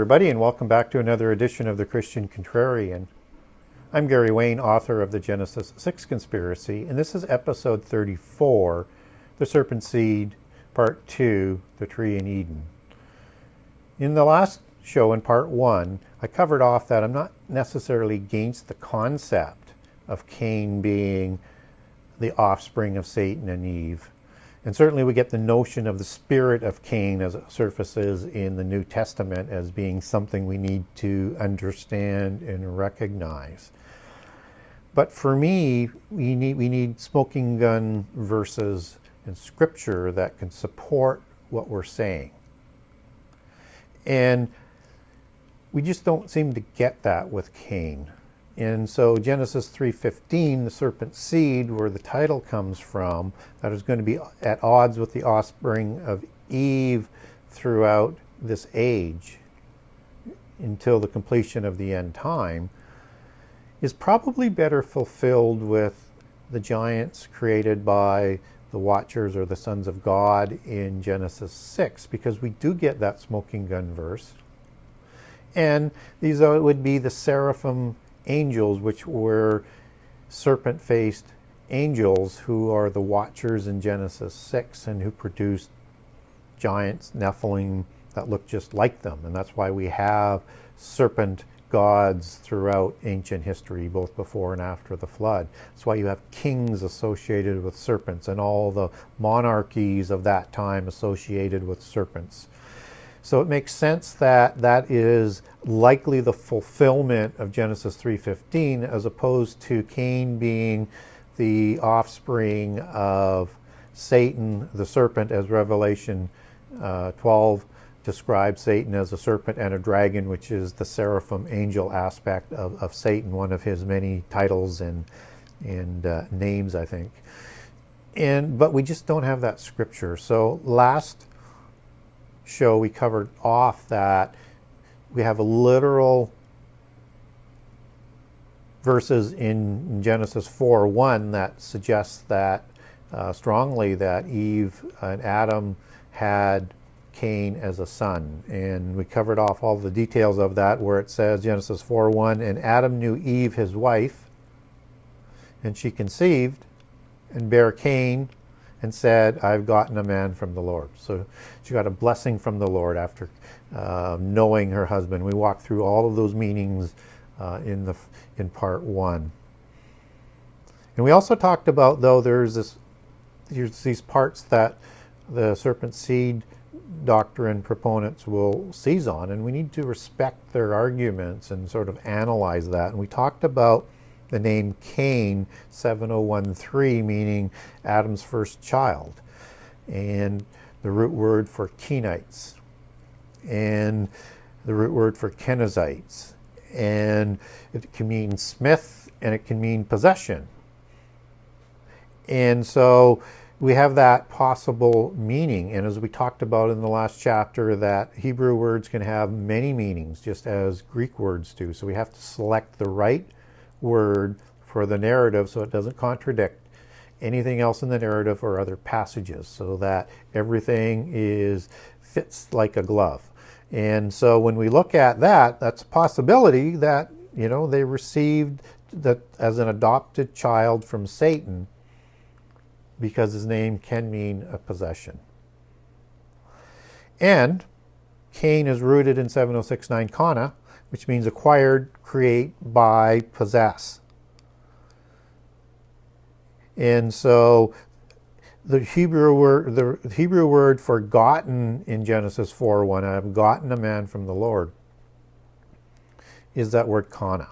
everybody, and welcome back to another edition of the Christian Contrarian. I'm Gary Wayne, author of the Genesis 6 Conspiracy, and this is episode 34, The Serpent Seed, Part 2, The Tree in Eden. In the last show, in Part 1, I covered off that I'm not necessarily against the concept of Cain being the offspring of Satan and Eve. And certainly we get the notion of the spirit of Cain as it surfaces in the New Testament as being something we need to understand and recognize. But for me, we need smoking gun verses in Scripture that can support what we're saying. And we just don't seem to get that with Cain. And so Genesis 3:15, the serpent seed, where the title comes from, that is going to be at odds with the offspring of Eve throughout this age until the completion of the end time, is probably better fulfilled with the giants created by the Watchers or the sons of God in Genesis 6, because we do get that smoking gun verse. And these would be the seraphim angels, which were serpent-faced angels who are the Watchers in Genesis 6 and who produced giants, Nephilim, that look just like them. And that's why we have serpent gods throughout ancient history, both before and after the flood. That's why you have kings associated with serpents and all the monarchies of that time associated with serpents. So it makes sense that that is likely the fulfillment of Genesis 3:15, as opposed to Cain being the offspring of Satan, the serpent, as Revelation 12 describes Satan as a serpent and a dragon, which is the seraphim angel aspect of Satan, one of his many titles and names, I think. But we just don't have that scripture. So last show we covered off that we have a literal verses in Genesis 4:1 that suggests that strongly that Eve and Adam had Cain as a son, and we covered off all the details of that, where it says, Genesis 4:1, and Adam knew Eve his wife, and she conceived and bare Cain, and said, I've gotten a man from the Lord. So she got a blessing from the Lord after knowing her husband. We walked through all of those meanings in part 1. And we also talked about, though, there's these parts that the serpent seed doctrine proponents will seize on, and we need to respect their arguments and sort of analyze that. And we talked about the name Cain, 7013, meaning Adam's first child, and the root word for Kenites, and the root word for Kenizzites, and it can mean smith, and it can mean possession. And so we have that possible meaning, and as we talked about in the last chapter, that Hebrew words can have many meanings, just as Greek words do. So we have to select the right word for the narrative so it doesn't contradict anything else in the narrative or other passages, so that everything fits like a glove. And so when we look at that, that's a possibility that, they received that as an adopted child from Satan, because his name can mean a possession. And Cain is rooted in 7069 kana, which means acquired, create, buy, possess. And so the Hebrew word for gotten in Genesis 4:1, I have gotten a man from the Lord, is that word kana.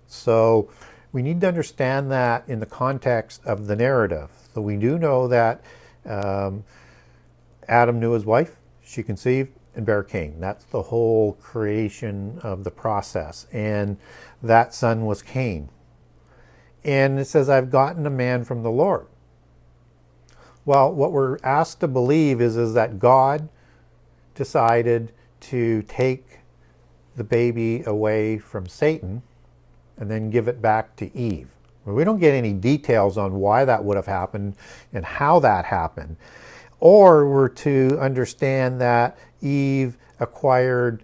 So we need to understand that in the context of the narrative. So we do know that Adam knew his wife, she conceived and bare Cain. That's the whole creation of the process. And that son was Cain. And it says, I've gotten a man from the Lord. Well, what we're asked to believe is that God decided to take the baby away from Satan and then give it back to Eve. Well, we don't get any details on why that would have happened and how that happened. Or we're to understand that Eve acquired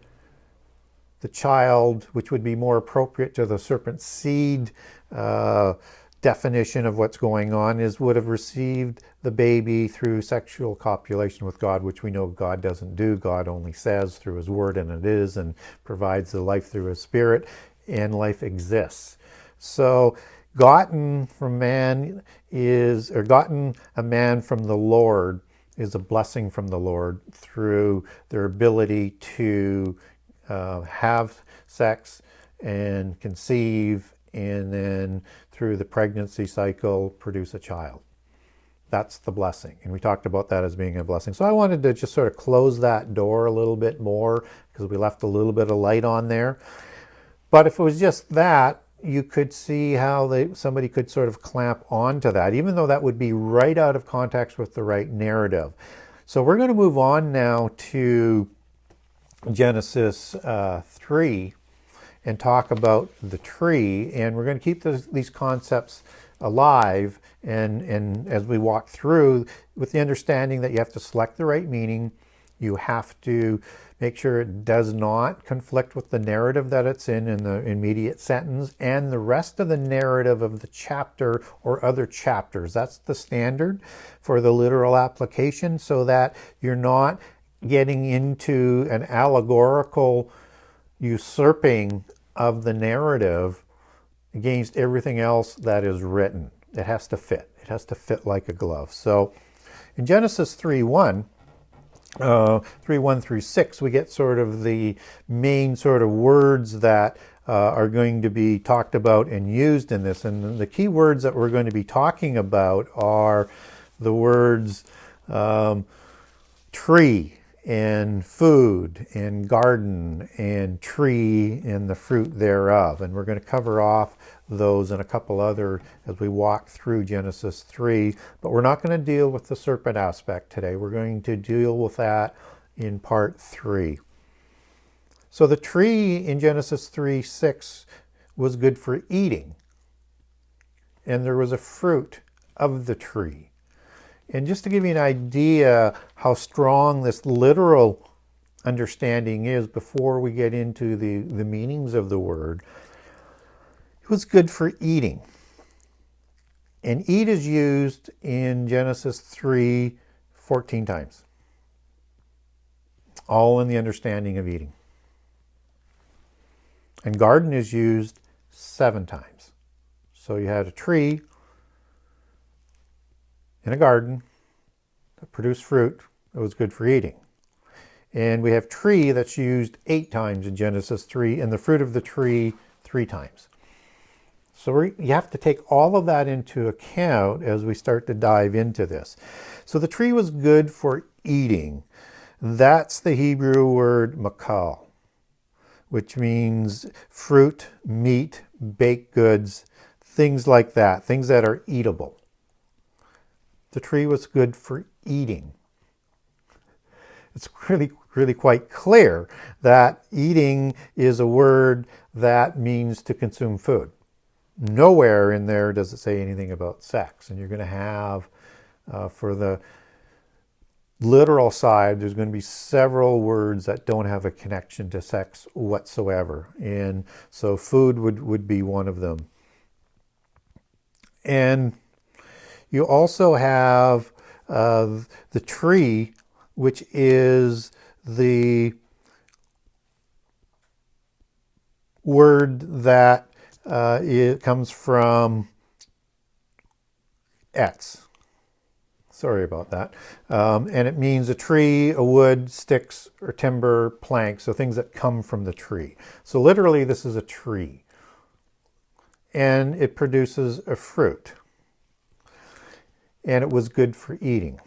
the child, which would be more appropriate to the serpent seed definition of what's going on, is would have received the baby through sexual copulation with God, which we know God doesn't do. God only says through his word, and it is, and provides the life through his spirit, and life exists. So gotten from man is, or gotten a man from the Lord is a blessing from the Lord through their ability to have sex and conceive, and then through the pregnancy cycle produce a child. That's the blessing. And we talked about that as being a blessing. So I wanted to just sort of close that door a little bit more because we left a little bit of light on there. But if it was just that, you could see how somebody could sort of clamp onto that, even though that would be right out of context with the right narrative. So we're going to move on now to Genesis 3 and talk about the tree, and we're going to keep these concepts alive and as we walk through, with the understanding that you have to select the right meaning. You have to make sure it does not conflict with the narrative that it's in the immediate sentence and the rest of the narrative of the chapter or other chapters. That's the standard for the literal application, so that you're not getting into an allegorical usurping of the narrative against everything else that is written. It has to fit. It has to fit like a glove. So in Genesis 3:1, 3:1 through 6, we get sort of the main sort of words that are going to be talked about and used in this. And the key words that we're going to be talking about are the words tree and food and garden and tree and the fruit thereof. And we're going to cover off those and a couple other as we walk through Genesis 3. But we're not going to deal with the serpent aspect today. We're going to deal with that in part 3. So the tree in Genesis 3:6 was good for eating. And there was a fruit of the tree. And just to give you an idea how strong this literal understanding is before we get into the meanings of the word, it was good for eating. And eat is used in Genesis 3 14 times. All in the understanding of eating. And garden is used 7 times. So you had a tree in a garden that produced fruit that was good for eating. And we have tree that's used 8 times in Genesis 3, and the fruit of the tree 3 times. So you have to take all of that into account as we start to dive into this. So the tree was good for eating. That's the Hebrew word makal, which means fruit, meat, baked goods, things like that, things that are eatable. The tree was good for eating. It's really quite clear that eating is a word that means to consume food. Nowhere in there does it say anything about sex. And you're going to have, for the literal side, there's going to be several words that don't have a connection to sex whatsoever. And so food would be one of them. And you also have the tree, which is the word that it comes from etz. Sorry about that. And it means a tree, a wood, sticks, or timber, plank, so things that come from the tree. So literally this is a tree. And it produces a fruit. And it was good for eating.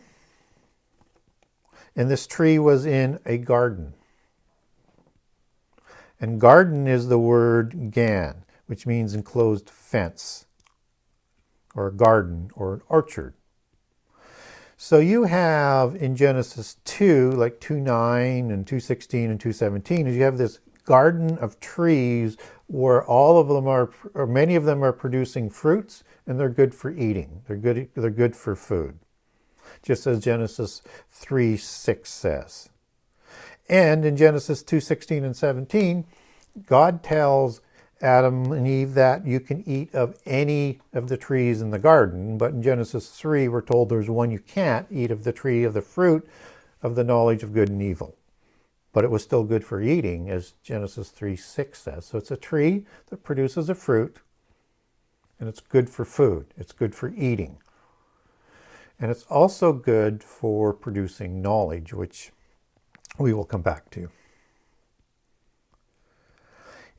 And this tree was in a garden. And garden is the word gan, which means enclosed fence, or a garden, or an orchard. So you have in Genesis 2, like 2:9 and 2:16 and 2:17, is you have this garden of trees where all of them are, or many of them are producing fruits, and they're good for eating. They're good for food, just as Genesis 3:6 says. And in Genesis 2:16 and 17, God tells Adam and Eve that you can eat of any of the trees in the garden. But in Genesis 3, we're told there's one you can't eat of the tree of the fruit of the knowledge of good and evil. But it was still good for eating, as Genesis 3:6 says. So it's a tree that produces a fruit, and it's good for food. It's good for eating. And it's also good for producing knowledge, which we will come back to.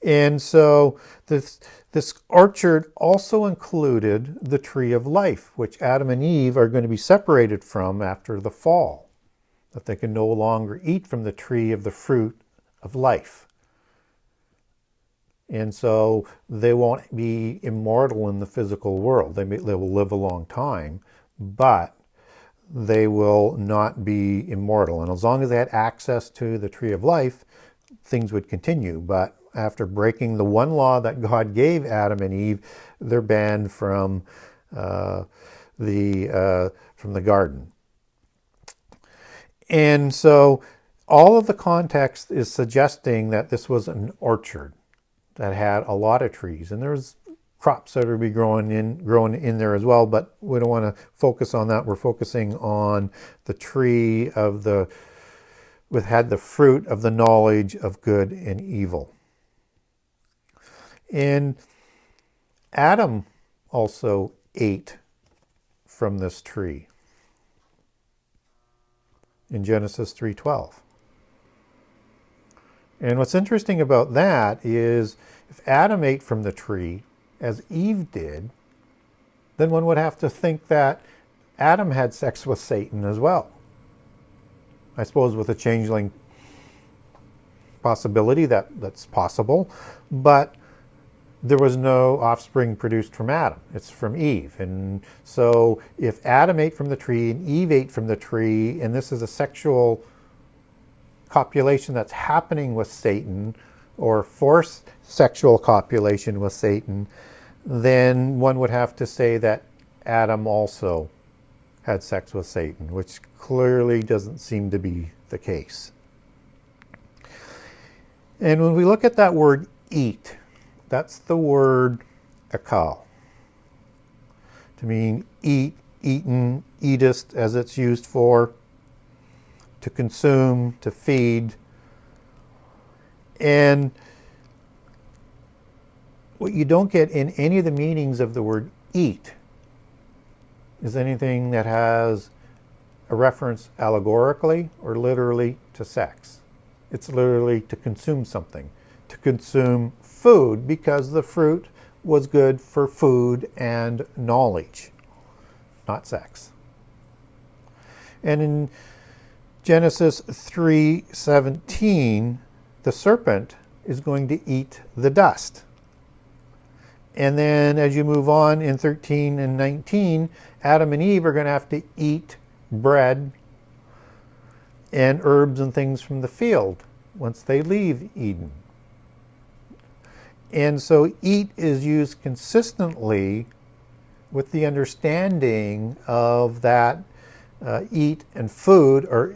And so this orchard also included the tree of life, which Adam and Eve are going to be separated from after the fall, that they can no longer eat from the tree of the fruit of life. And so they won't be immortal in the physical world. They will live a long time, but they will not be immortal. And as long as they had access to the tree of life, things would continue. But after breaking the one law that God gave Adam and Eve, they're banned from the garden. And so all of the context is suggesting that this was an orchard that had a lot of trees, and there's crops that would be growing in there as well, but we don't want to focus on that. We're focusing on the tree of which had the fruit of the knowledge of good and evil. And Adam also ate from this tree in Genesis 3:12. And what's interesting about that is if Adam ate from the tree, as Eve did, then one would have to think that Adam had sex with Satan as well. I suppose with a changeling possibility that's possible, but there was no offspring produced from Adam. It's from Eve. And so if Adam ate from the tree and Eve ate from the tree, and this is a sexual copulation that's happening with Satan, or forced sexual copulation with Satan, then one would have to say that Adam also had sex with Satan, which clearly doesn't seem to be the case. And when we look at that word eat, that's the word akal, to mean eat, eaten, eatest, as it's used for, to consume, to feed. And what you don't get in any of the meanings of the word eat is anything that has a reference allegorically or literally to sex. It's literally to consume something, to consume food, because the fruit was good for food and knowledge, not sex. And in Genesis 3:17, the serpent is going to eat the dust. And then as you move on in 13 and 19, Adam and Eve are going to have to eat bread and herbs and things from the field once they leave Eden. And so eat is used consistently with the understanding of that eat and food are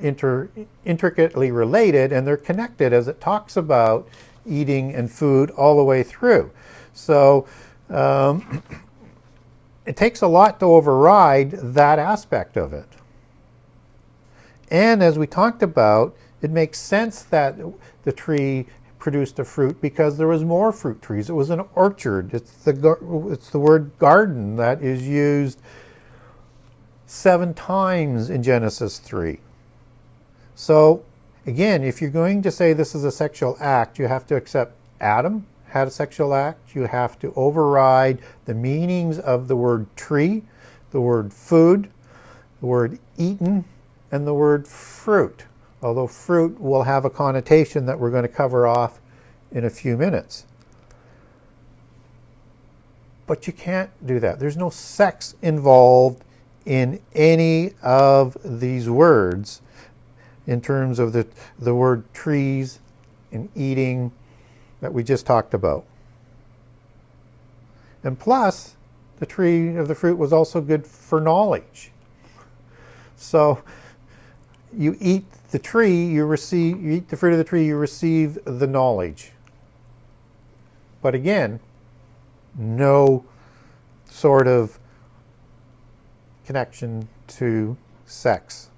intricately related, and they're connected as it talks about eating and food all the way through. So it takes a lot to override that aspect of it. And as we talked about, it makes sense that the tree produced a fruit because there was more fruit trees. It was an orchard. It's the word garden that is used 7 times in Genesis 3. So again, if you're going to say this is a sexual act, you have to accept Adam had a sexual act. You have to override the meanings of the word tree, the word food, the word eaten, and the word fruit. Although fruit will have a connotation that we're going to cover off in a few minutes. But you can't do that. There's no sex involved in any of these words in terms of the word trees and eating that we just talked about. And plus, the tree of the fruit was also good for knowledge. So you eat the tree, you eat the fruit of the tree, you receive the knowledge. But again, no sort of connection to sex.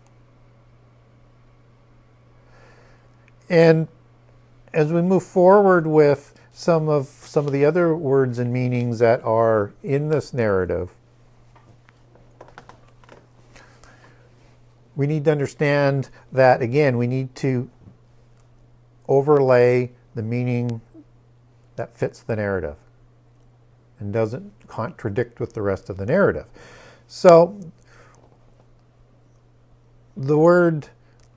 And as we move forward with some of the other words and meanings that are in this narrative, we need to understand that, again, we need to overlay the meaning that fits the narrative and doesn't contradict with the rest of the narrative. So the words,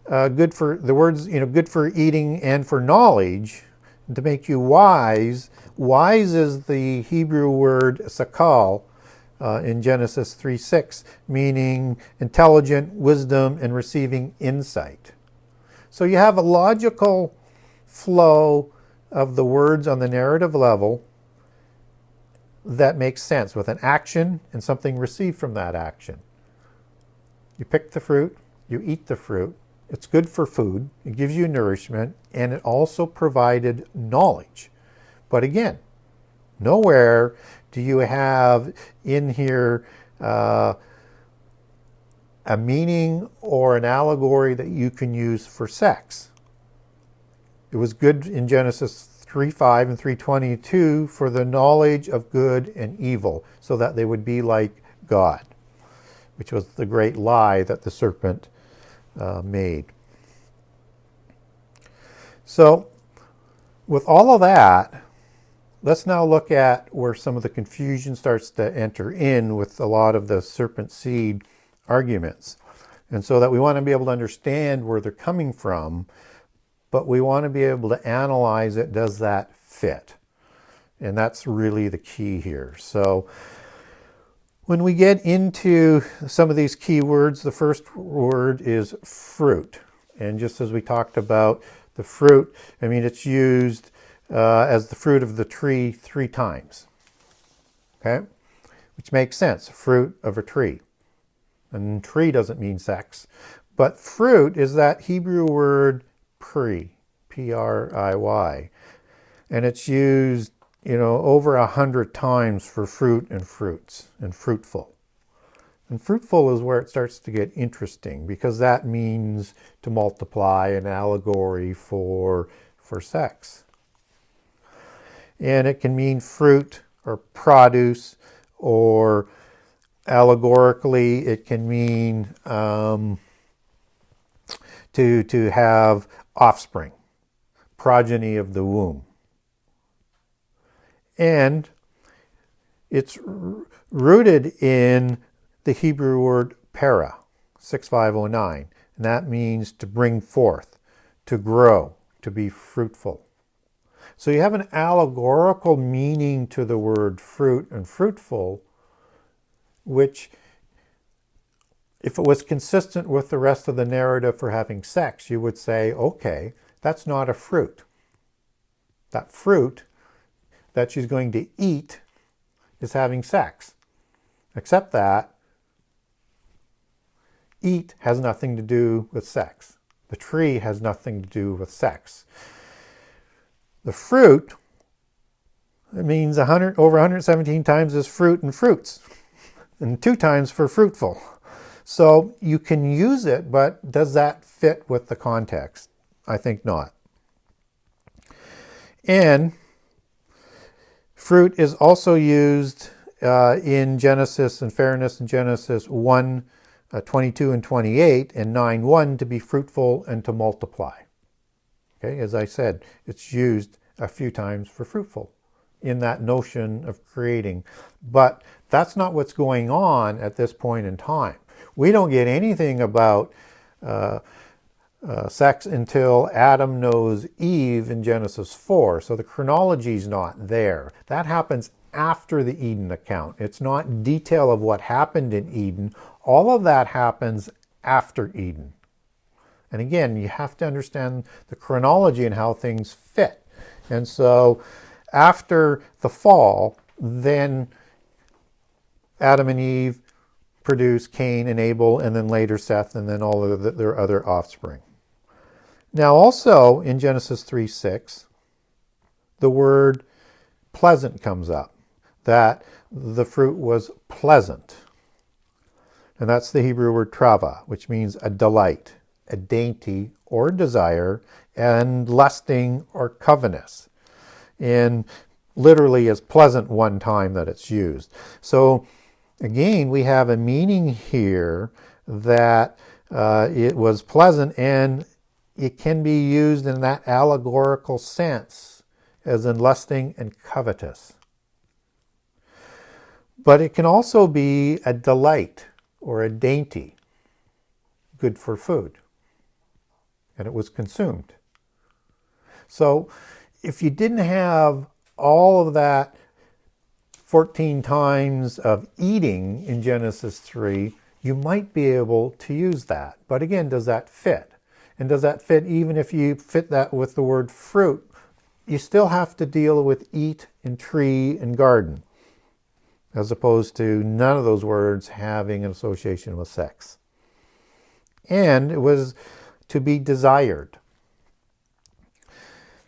good for eating and for knowledge, to make you wise. Wise is the Hebrew word sakal in Genesis 3:6, meaning intelligent, wisdom, and receiving insight. So you have a logical flow of the words on the narrative level that makes sense, with an action and something received from that action. You pick the fruit, you eat the fruit. It's good for food, it gives you nourishment, and it also provided knowledge. But again, nowhere do you have in here a meaning or an allegory that you can use for sex. It was good in Genesis 3:5 and 3:22 for the knowledge of good and evil, so that they would be like God, which was the great lie that the serpent made. So with all of that, let's now look at where some of the confusion starts to enter in with a lot of the serpent seed arguments. And so that we want to be able to understand where they're coming from, but we want to be able to analyze it. Does that fit? And that's really the key here. So when we get into some of these key words, the first word is fruit. And just as we talked about the fruit, I mean, it's used as the fruit of the tree 3 times. Okay? Which makes sense, fruit of a tree. And tree doesn't mean sex. But fruit is that Hebrew word pri, P-R-I-Y. And it's used over 100 times for fruit and fruits and fruitful. And fruitful is where it starts to get interesting, because that means to multiply, an allegory for sex. And it can mean fruit or produce, or allegorically it can mean to have offspring, progeny of the womb. And it's rooted in the Hebrew word para, 6509. And that means to bring forth, to grow, to be fruitful. So you have an allegorical meaning to the word fruit and fruitful, which, if it was consistent with the rest of the narrative for having sex, you would say, okay, that's not a fruit. That fruit that she's going to eat is having sex. Except that eat has nothing to do with sex. The tree has nothing to do with sex. The fruit, it means over 117 times is fruit and fruits, and 2 times for fruitful. So you can use it, but does that fit with the context? I think not. And fruit is also used in Genesis, in fairness, in Genesis 1, 22 and 28, and 9:1 to be fruitful and to multiply. Okay, as I said, it's used a few times for fruitful in that notion of creating. But that's not what's going on at this point in time. We don't get anything about sex until Adam knows Eve in Genesis 4. So the chronology is not there. That happens after the Eden account. It's not detail of what happened in Eden. All of that happens after Eden. And again, you have to understand the chronology and how things fit. And so after the fall, then Adam and Eve produce Cain and Abel, and then later Seth, and then all of their other offspring. Now also in Genesis 3:6, the word pleasant comes up, that the fruit was pleasant. And that's the Hebrew word trava, which means a delight, a dainty or desire, and lusting or covetous. And literally is pleasant one time that it's used. So again, we have a meaning here that it was pleasant, and it can be used in that allegorical sense as in lusting and covetous. But it can also be a delight or a dainty, good for food. And it was consumed. So if you didn't have all of that 14 times of eating in Genesis 3, you might be able to use that. But again, does that fit? And does that fit even if you fit that with the word fruit? You still have to deal with eat and tree and garden, as opposed to none of those words having an association with sex. And it was to be desired.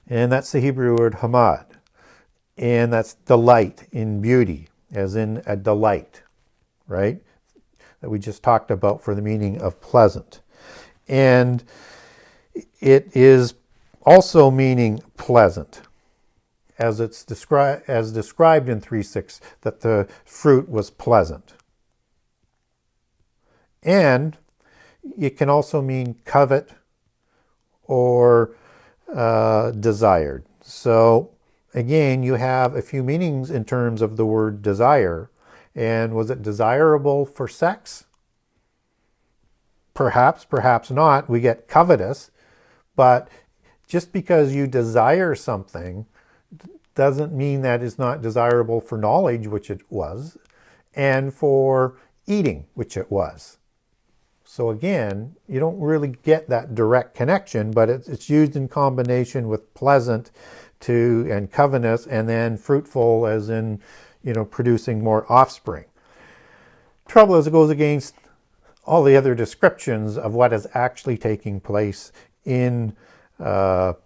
And that's the Hebrew word hamad. And that's delight in beauty, as in a delight, right? That we just talked about for the meaning of pleasant. And it is also meaning pleasant, as it's described in 3:6, that the fruit was pleasant. And it can also mean covet or desired. So again, you have a few meanings in terms of the word desire. And was it desirable for sex? Perhaps, perhaps not. We get covetous. But just because you desire something doesn't mean that it's not desirable for knowledge, which it was, and for eating, which it was. So again, you don't really get that direct connection, but it's used in combination with pleasant and covetous, and then fruitful, as in, producing more offspring. Trouble is, it goes against all the other descriptions of what is actually taking place in the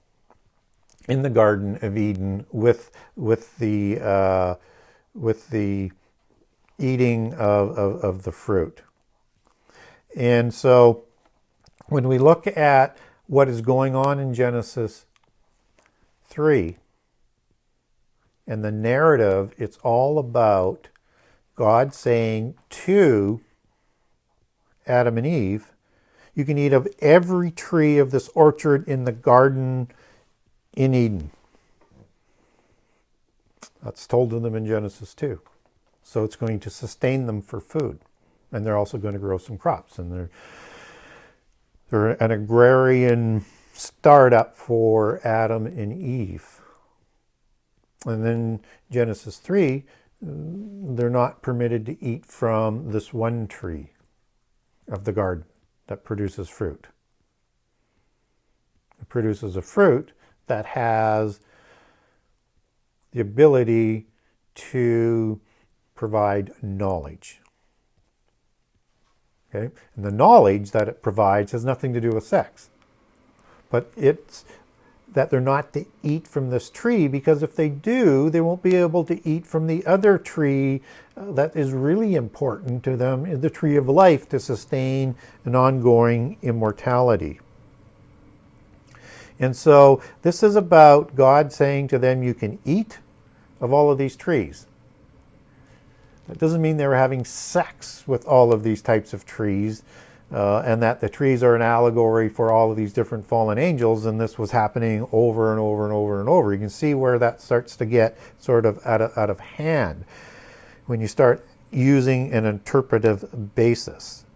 Garden of Eden with the eating of the fruit. And so when we look at what is going on in Genesis 3 and the narrative, it's all about God saying to Adam and Eve, you can eat of every tree of this orchard in the garden in Eden. That's told to them in Genesis 2. So it's going to sustain them for food. And they're also going to grow some crops. And they're an agrarian startup for Adam and Eve. And then Genesis 3, they're not permitted to eat from this one tree of the garden that produces fruit. It produces a fruit that has the ability to provide knowledge. Okay? And the knowledge that it provides has nothing to do with sex. But it's that they're not to eat from this tree, because if they do, they won't be able to eat from the other tree that is really important to them, the tree of life, to sustain an ongoing immortality. And so this is about God saying to them, you can eat of all of these trees. That doesn't mean they were having sex with all of these types of trees, and that the trees are an allegory for all of these different fallen angels, and this was happening over and over and over and over. You can see where that starts to get sort of out of hand when you start using an interpretive basis.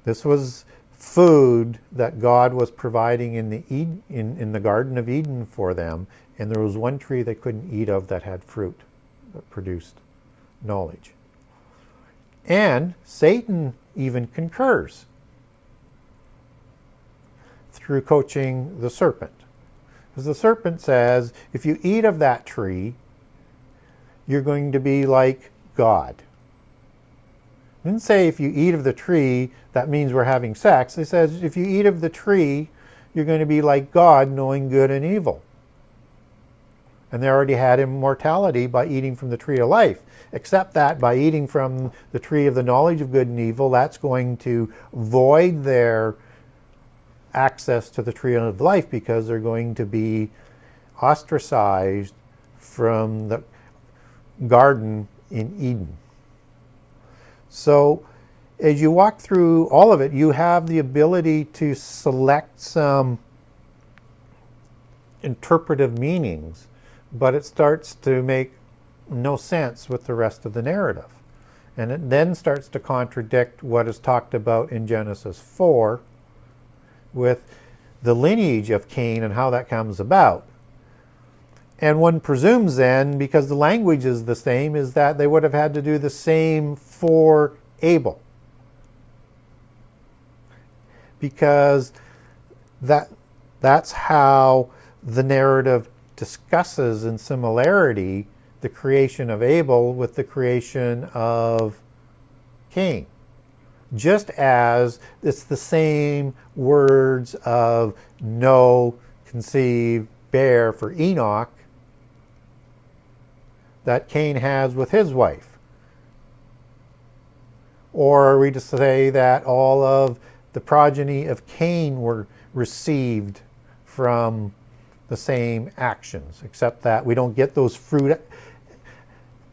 This was food that God was providing in the Garden of Eden for them, and there was one tree they couldn't eat of that had fruit that produced knowledge. And Satan even concurs through coaching the serpent. Because the serpent says, if you eat of that tree, you're going to be like God. It didn't say if you eat of the tree, that means we're having sex. It says if you eat of the tree, you're going to be like God, knowing good and evil. And they already had immortality by eating from the tree of life. Except that by eating from the tree of the knowledge of good and evil, that's going to void their access to the tree of life, because they're going to be ostracized from the garden in Eden. So as you walk through all of it, you have the ability to select some interpretive meanings, but it starts to make no sense with the rest of the narrative. And it then starts to contradict what is talked about in Genesis 4 with the lineage of Cain and how that comes about. And one presumes then, because the language is the same, is that they would have had to do the same for Abel. Because that's how the narrative discusses in similarity the creation of Abel with the creation of Cain. Just as it's the same words of know, conceive, bear for Enoch that Cain has with his wife. Or are we to say that all of the progeny of Cain were received from the same actions, except that we don't get those fruit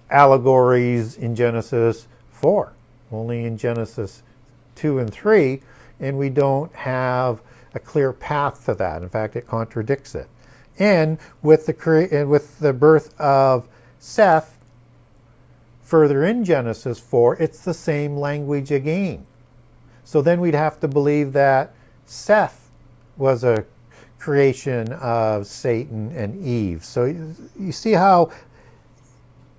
allegories in Genesis 4, only in Genesis 2 and 3, and we don't have a clear path to that. In fact, it contradicts it. And with the birth of Seth, further in Genesis 4, it's the same language again. So then we'd have to believe that Seth was a creation of Satan and Eve. So you see how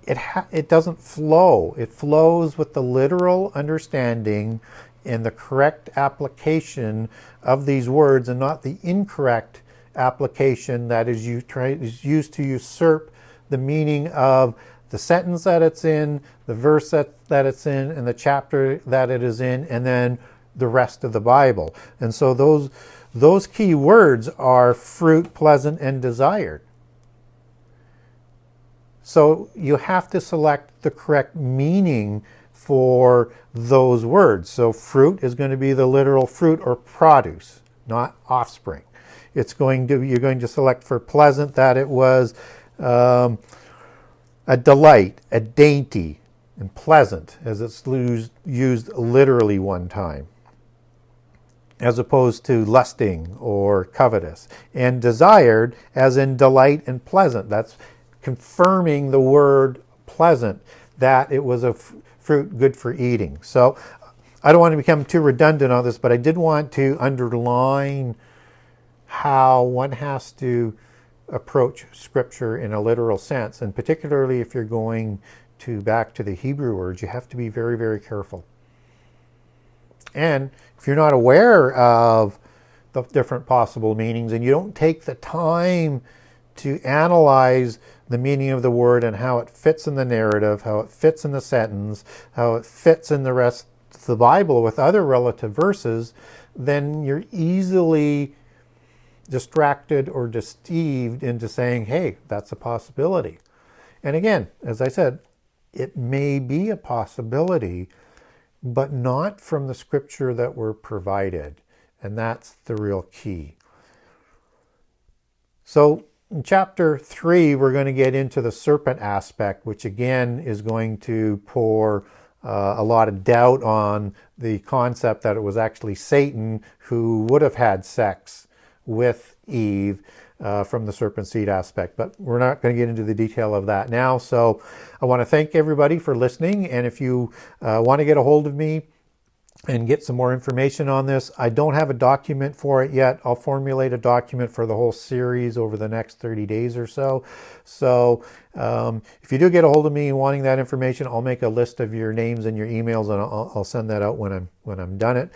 it doesn't flow. It flows with the literal understanding and the correct application of these words, and not the incorrect application that is used to usurp the meaning of the sentence that it's in, the verse that it's in, and the chapter that it is in, and then the rest of the Bible. And so those key words are fruit, pleasant, and desired. So you have to select the correct meaning for those words. So fruit is going to be the literal fruit or produce, not offspring. You're going to select for pleasant that it was a delight, a dainty, and pleasant, as it's used literally one time, as opposed to lusting or covetous. And desired, as in delight and pleasant. That's confirming the word pleasant, that it was a fruit good for eating. So I don't want to become too redundant on this, but I did want to underline how one has to approach Scripture in a literal sense. And particularly if you're going back to the Hebrew words, you have to be very, very careful. And if you're not aware of the different possible meanings, and you don't take the time to analyze the meaning of the word and how it fits in the narrative, how it fits in the sentence, how it fits in the rest of the Bible with other relative verses, then you're easily distracted or deceived into saying, hey, that's a possibility. And again, as I said, it may be a possibility, but not from the Scripture that we're provided. And that's the real key. So in chapter 3, we're going to get into the serpent aspect, which again is going to pour a lot of doubt on the concept that it was actually Satan who would have had sex with Eve from the serpent seed aspect. But we're not going to get into the detail of that now. So I want to thank everybody for listening. And if you want to get a hold of me and get some more information on this, I don't have a document for it yet. I'll formulate a document for the whole series over the next 30 days or so. So if you do get a hold of me wanting that information, I'll make a list of your names and your emails, and I'll send that out when I'm done it.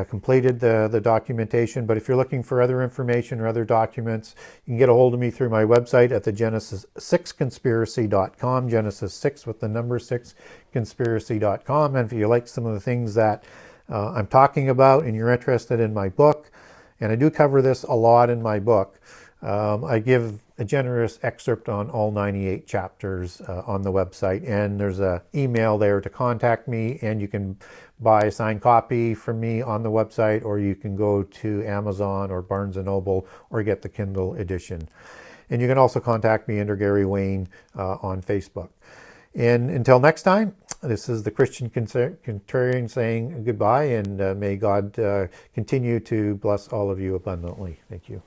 completed the documentation. But if you're looking for other information or other documents, you can get a hold of me through my website at the Genesis6conspiracy.com, Genesis 6 with the number 6 conspiracy.com. And if you like some of the things that I'm talking about and you're interested in my book, and I do cover this a lot in my book, I give a generous excerpt on all 98 chapters on the website, and there's an email there to contact me, and you can buy a signed copy from me on the website, or you can go to Amazon or Barnes & Noble or get the Kindle edition. And you can also contact me under Gary Wayne on Facebook. And until next time, this is the Christian Contrarian saying goodbye, and may God continue to bless all of you abundantly. Thank you.